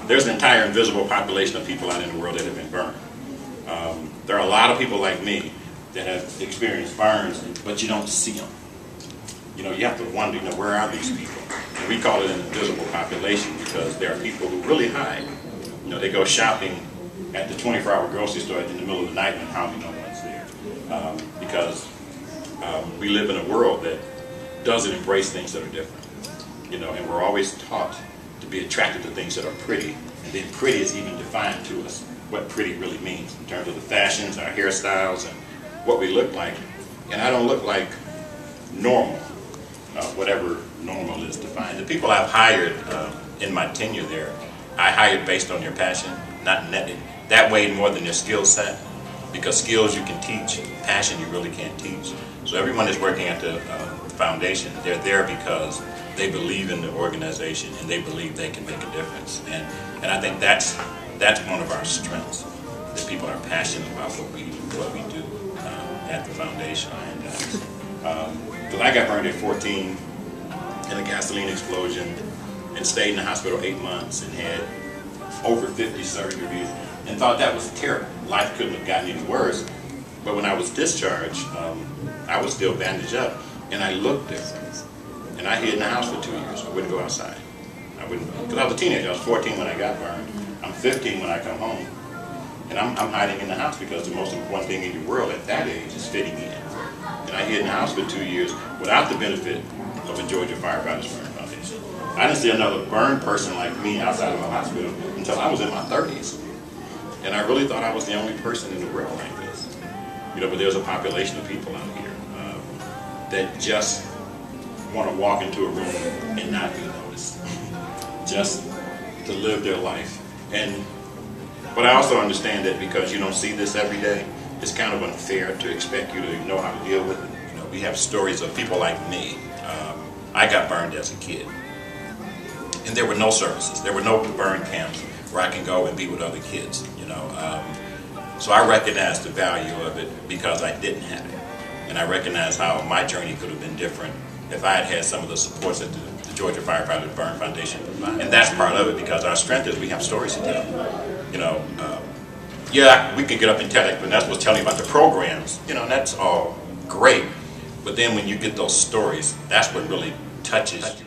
there's an entire invisible population of people out in the world that have been burned. There are a lot of people like me that have experienced burns, but you don't see them. You know, you have to wonder, you know, where are these people? And we call it an invisible population because there are people who really hide. You know, they go shopping at the 24-hour grocery store in the middle of the night and probably no one's there. Because we live in a world that doesn't embrace things that are different. You know, and we're always taught to be attracted to things that are pretty. And then pretty is even defined to us what pretty really means in terms of the fashions, our hairstyles, and what we look like. And I don't look like normal, whatever normal is defined. The people I've hired in my tenure there, I hired based on their passion, not netted. That weighed more than their skill set, because skills you can teach, passion you really can't teach. So everyone that's working at the foundation, they're there because they believe in the organization and they believe they can make a difference. And I think that's one of our strengths, that people are passionate about what we do at the foundation. And I got burned at 14 in a gasoline explosion and stayed in the hospital 8 months and had over 50 surgeries and thought that was terrible. Life couldn't have gotten any worse. But when I was discharged, I was still bandaged up and I looked different. And I hid in the house for 2 years. I wouldn't go outside. I wouldn't, because I was a teenager. I was 14 when I got burned. I'm 15 when I come home. And I'm hiding in the house because the most important thing in your world at that age is fitting in. And I hid in the house for 2 years without the benefit of the Georgia Firefighters Burn Foundation. I didn't see another burned person like me outside of a hospital until I was in my 30s. And I really thought I was the only person in the world like this. You know, but there's a population of people out here that just want to walk into a room and not be noticed. Just to live their life. But I also understand that because you don't see this every day, it's kind of unfair to expect you to know how to deal with it. You know, we have stories of people like me. I got burned as a kid. And there were no services. There were no burn camps where I can go and be with other kids, you know. So I recognized the value of it because I didn't have it. And I recognized how my journey could have been different if I had had some of the supports that the Georgia Firefighters Burn Foundation provided. And that's part of it, because our strength is we have stories to tell. You know, yeah, we can get up and tell it, but that's what's telling you about the programs. You know, that's all great. But then when you get those stories, that's what really touches